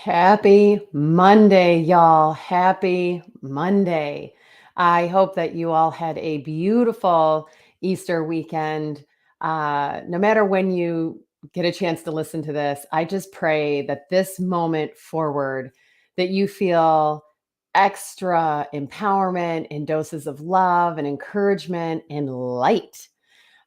Happy Monday, y'all. Happy Monday. I hope that you all had a beautiful Easter weekend. No matter when you get a chance to listen to this, I just pray that this moment forward, that you feel extra empowerment and doses of love and encouragement and light.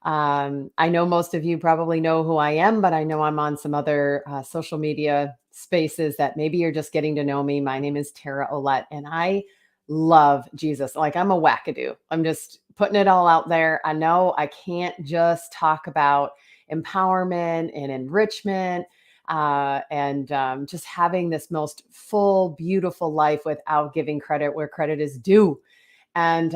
I know most of you probably know who I am, but I know I'm on some other social media spaces that maybe you're just getting to know me. My name is Tara Olette, and I love Jesus. Like I'm a wackadoo. I'm just putting it all out there. I know I can't just talk about empowerment and enrichment and just having this most full, beautiful life without giving credit where credit is due. And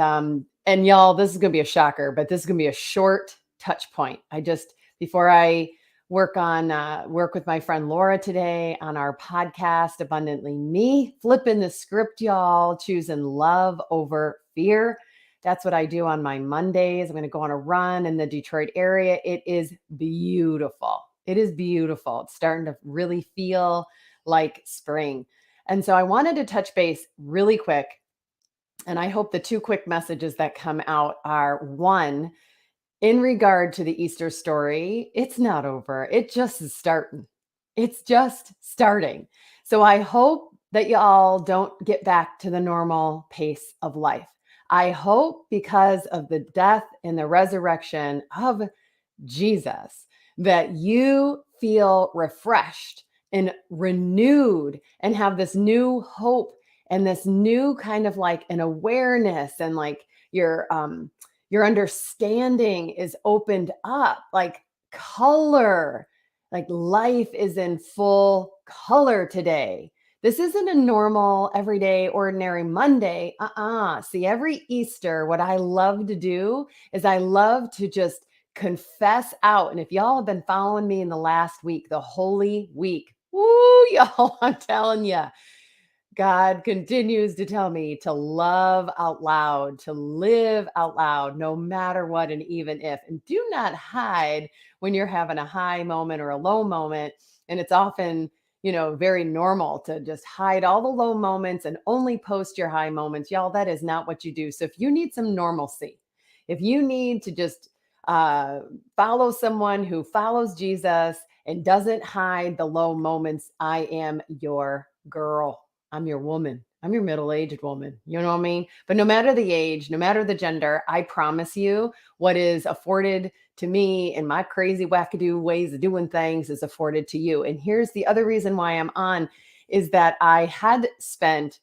y'all, this is gonna be a shocker, but this is gonna be a short touch point. I just before I work with my friend Laura today on our podcast, Abundantly Me, flipping the script, y'all, choosing love over fear. That's what I do on my Mondays. I'm going to go on a run in the Detroit area. It is beautiful. It is beautiful. It's starting to really feel like spring. And so I wanted to touch base really quick, and I hope the two quick messages that come out are one, in regard to the Easter story, it's not over. It just is starting. It's just starting. So I hope that y'all don't get back to the normal pace of life. I hope because of the death and the resurrection of Jesus that you feel refreshed and renewed and have this new hope and this new kind of like an awareness and like your understanding is opened up, like color, like life is in full color today. This isn't a normal, everyday, ordinary Monday. See, every Easter, what I love to do is I love to just confess out. And if y'all have been following me in the last week, the Holy Week, woo, y'all, I'm telling you, God continues to tell me to love out loud, to live out loud, no matter what, and even if. And do not hide when you're having a high moment or a low moment. And it's often, very normal to just hide all the low moments and only post your high moments. Y'all, that is not what you do. So if you need some normalcy, if you need to just uh, follow someone who follows Jesus and doesn't hide the low moments, I am your girl. I'm your woman. I'm your middle-aged woman. You know what I mean? But no matter the age, no matter the gender, I promise you what is afforded to me and my crazy wackadoo ways of doing things is afforded to you. And here's the other reason why I'm on is that I had spent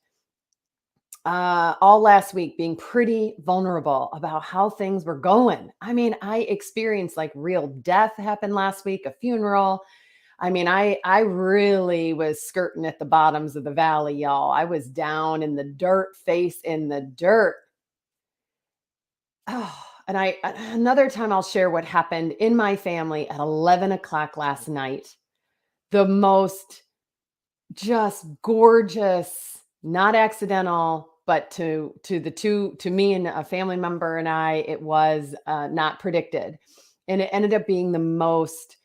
all last week being pretty vulnerable about how things were going. I mean, I experienced like real death happen last week, a funeral. I mean, I really was skirting at the bottoms of the valley, y'all. I was down in the dirt, face in the dirt. Oh, and another time I'll share what happened in my family at 11 o'clock last night. The most just gorgeous, not accidental, but to me and a family member and I, it was not predicted, and it ended up being the most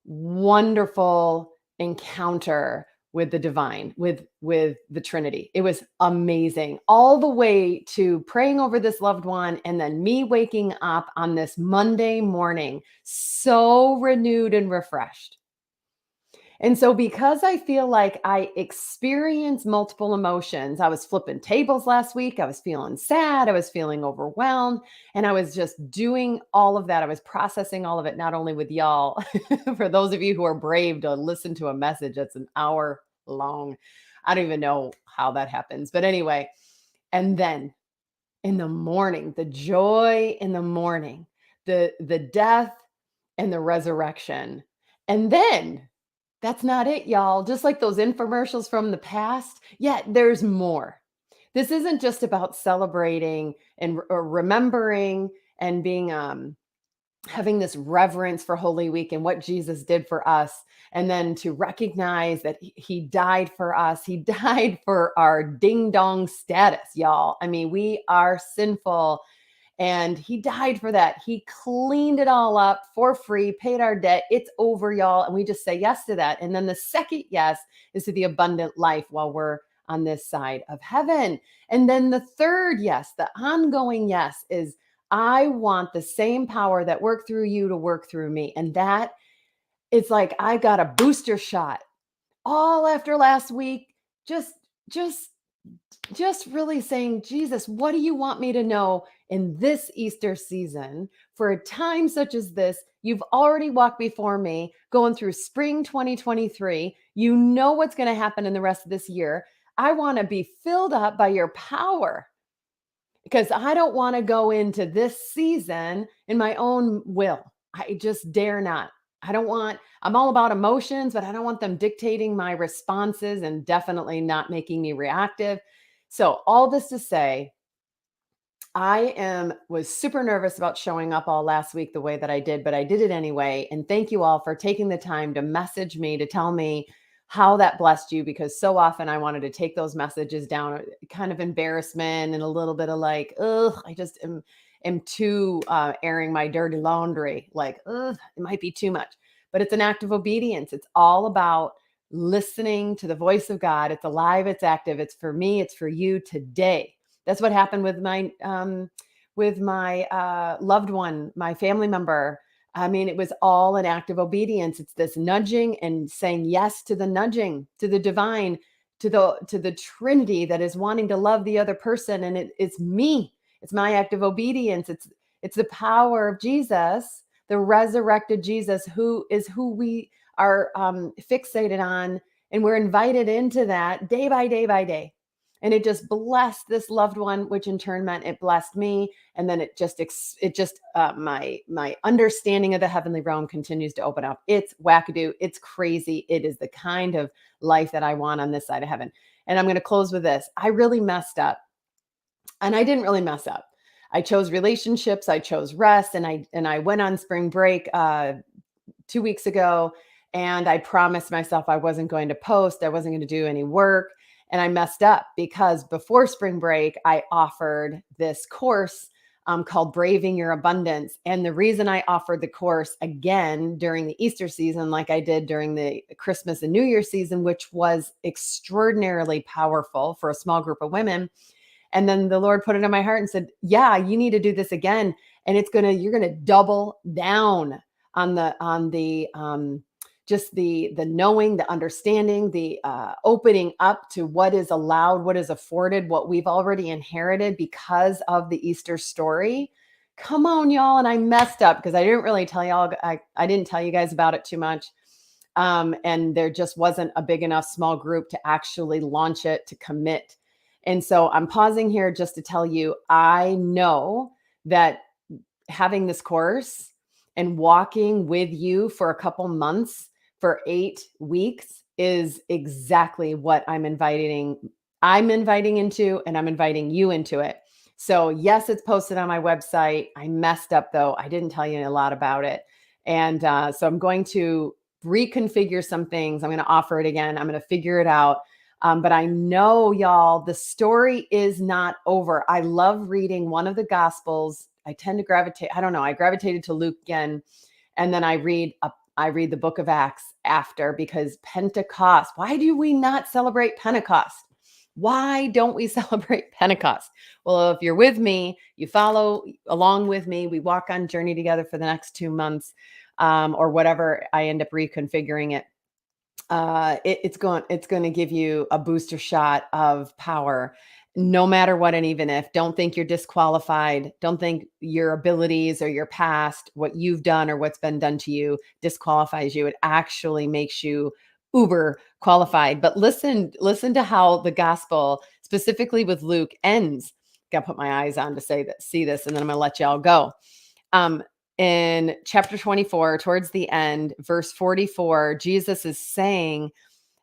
wonderful encounter with the divine, with the Trinity. It was amazing, all the way to praying over this loved one and then me waking up on this Monday morning so renewed and refreshed. And so, because I feel like I experience multiple emotions, I was flipping tables last week. I was feeling sad. I was feeling overwhelmed. And I was just doing all of that. I was processing all of it, not only with y'all, for those of you who are brave to listen to a message that's an hour long. I don't even know how that happens. But anyway, and then in the morning, the joy in the morning, the death and the resurrection. And then that's not it, y'all. Just like those infomercials from the past, yeah, there's more. This isn't just about celebrating and or remembering and being having this reverence for Holy Week and what Jesus did for us, and then to recognize that he died for us. He died for our ding dong status, y'all. I mean, we are sinful And he died for that. He cleaned it all up for free, paid our debt. It's over, y'all. And we just say yes to that. And then the second yes is to the abundant life while we're on this side of heaven. And then the third yes, the ongoing yes, is I want the same power that worked through you to work through me. And that is like I got a booster shot all after last week. Just, just just really saying, Jesus, what do you want me to know in this Easter season for a time such as this? You've already walked before me going through spring 2023. You know what's going to happen in the rest of this year. I want to be filled up by your power because I don't want to go into this season in my own will. I just dare not. I'm all about emotions, but I don't want them dictating my responses and definitely not making me reactive. So, all this to say, was super nervous about showing up all last week the way that I did, but I did it anyway. And thank you all for taking the time to message me to tell me how that blessed you, because so often I wanted to take those messages down, kind of embarrassment and a little bit of like, ugh, I just am too airing my dirty laundry. Like, ugh, it might be too much. But it's an act of obedience. It's all about listening to the voice of God. It's alive, it's active. It's for me, it's for you today. That's what happened with my loved one, my family member. I mean, it was all an act of obedience. It's this nudging and saying yes to the nudging, to the divine, to the Trinity that is wanting to love the other person, and it's me. It's my act of obedience. It's the power of Jesus, the resurrected Jesus, who we are fixated on, and we're invited into that day by day by day. And it just blessed this loved one, which in turn meant it blessed me. And then my understanding of the heavenly realm continues to open up. It's wackadoo. It's crazy. It is the kind of life that I want on this side of heaven. And I'm going to close with this. I really messed up, and I didn't really mess up. I chose relationships. I chose rest, and I went on spring break 2 weeks ago, and I promised myself I wasn't going to post. I wasn't going to do any work. And I messed up because before spring break, I offered this course called Braving Your Abundance. And the reason I offered the course again during the Easter season, like I did during the Christmas and New Year season, which was extraordinarily powerful for a small group of women. And then the Lord put it in my heart and said, yeah, you need to do this again. And you're going to double down on the just the knowing, the understanding, the opening up to what is allowed, what is afforded, what we've already inherited because of the Easter story. Come on, y'all. And I messed up because I didn't really tell y'all. I didn't tell you guys about it too much. And there just wasn't a big enough small group to actually launch it, to commit. And so I'm pausing here just to tell you, I know that having this course and walking with you for a couple months for 8 weeks is exactly what I'm inviting into, and I'm inviting you into it. So yes, it's posted on my website. I messed up though. I didn't tell you a lot about it. And so I'm going to reconfigure some things. I'm going to offer it again. I'm going to figure it out. But I know, y'all, the story is not over. I love reading one of the Gospels. I tend to gravitate, I don't know, I gravitated to Luke again. And then I read the book of Acts after, because Pentecost, why do we not celebrate Pentecost? Why don't we celebrate Pentecost? Well, if you're with me, you follow along with me, we walk on journey together for the next 2 months, or whatever I end up reconfiguring it. It's going to give you a booster shot of power, no matter what. And even if, don't think you're disqualified, don't think your abilities or your past, what you've done or what's been done to you, disqualifies you. It actually makes you uber qualified. But listen to how the gospel, specifically with Luke, ends. Got to put my eyes on to see this, and then I'm going to let y'all go. In chapter 24, towards the end, verse 44, Jesus is saying,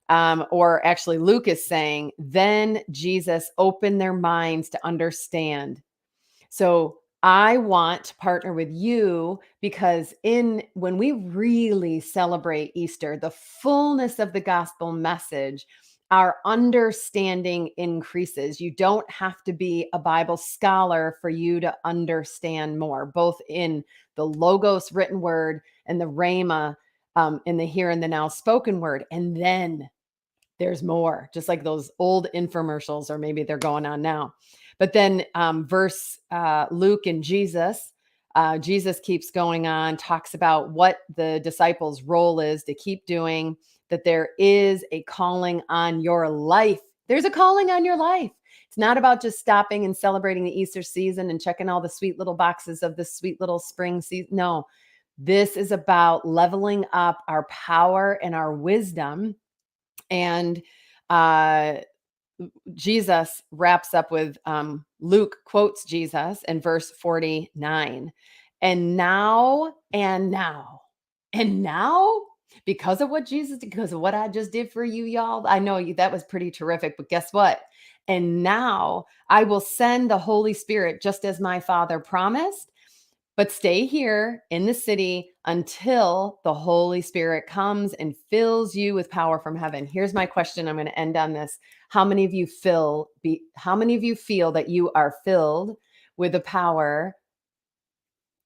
or actually Luke is saying, then Jesus opened their minds to understand. So I want to partner with you, because when we really celebrate Easter, the fullness of the gospel message, our understanding increases. You don't have to be a Bible scholar for you to understand more, both in the Logos written word and the Rhema, in the here and the now spoken word. And then there's more, just like those old infomercials, or maybe they're going on now. But then verse Luke and Jesus, Jesus keeps going on, talks about what the disciples' role is to keep doing, that there is a calling on your life. There's a calling on your life. It's not about just stopping and celebrating the Easter season and checking all the sweet little boxes of the sweet little spring season. No, this is about leveling up our power and our wisdom. And uh, Jesus wraps up with Luke quotes Jesus in verse 49. And now, because of what Jesus did, because of what I just did for you, y'all. I know you, that was pretty terrific, but guess what? And now I will send the Holy Spirit just as my Father promised. But stay here in the city until the Holy Spirit comes and fills you with power from heaven. Here's my question. I'm going to end on this. How many of you feel that you are filled with the power,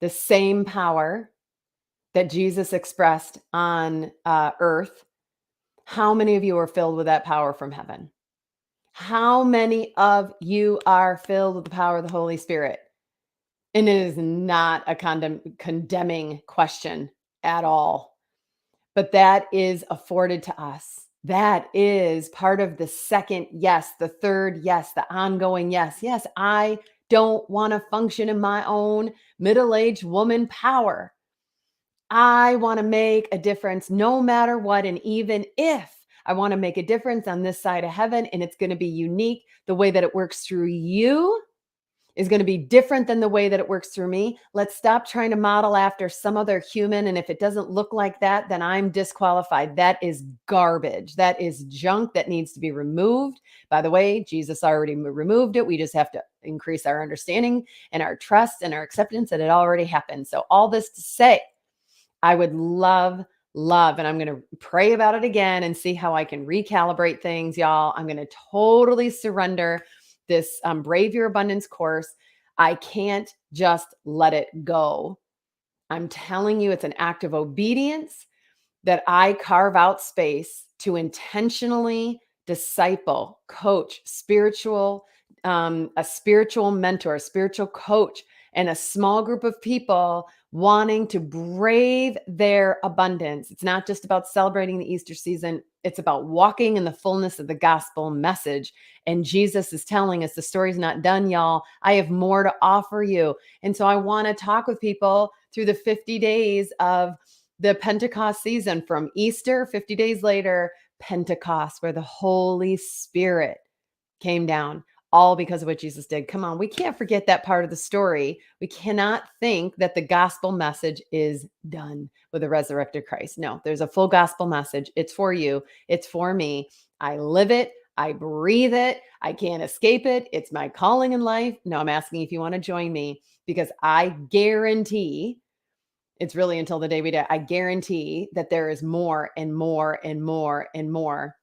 the same power that Jesus expressed on earth? How many of you are filled with that power from heaven? How many of you are filled with the power of the Holy Spirit? And it is not a condemning question at all, but that is afforded to us. That is part of the second yes, the third yes, the ongoing yes. Yes, I don't want to function in my own middle-aged woman power. I want to make a difference no matter what. And even if I want to make a difference on this side of heaven, and it's going to be unique, the way that it works through you is going to be different than the way that it works through me. Let's stop trying to model after some other human. And if it doesn't look like that, then I'm disqualified. That is garbage. That is junk that needs to be removed. By the way, Jesus already removed it. We just have to increase our understanding and our trust and our acceptance that it already happened. So all this to say, I would love, and I'm going to pray about it again and see how I can recalibrate things, y'all. I'm going to totally surrender this Brave Your Abundance course. I can't just let it go. I'm telling you, it's an act of obedience that I carve out space to intentionally disciple, coach, a spiritual mentor, a spiritual coach, and a small group of people wanting to brave their abundance. It's not just about celebrating the Easter season. It's about walking in the fullness of the gospel message. And Jesus is telling us the story's not done, y'all. I have more to offer you. And so I want to talk with people through the 50 days of the Pentecost season, from Easter, 50 days later, Pentecost, where the Holy Spirit came down, all because of what Jesus did. Come on, we can't forget that part of the story. We cannot think that the gospel message is done with the resurrected Christ. No, there's a full gospel message. It's for you, it's for me. I live it, I breathe it, I can't escape it. It's my calling in life. No, I'm asking if you want to join me, because I guarantee, it's really until the day we die, I guarantee that there is more and more and more and more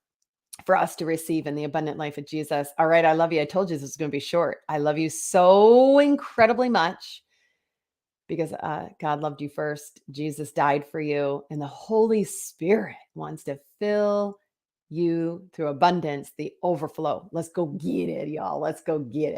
for us to receive in the abundant life of Jesus. All right. I love you. I told you this was going to be short. I love you so incredibly much, because God loved you first. Jesus died for you, and the Holy Spirit wants to fill you through abundance, the overflow. Let's go get it, y'all. Let's go get it.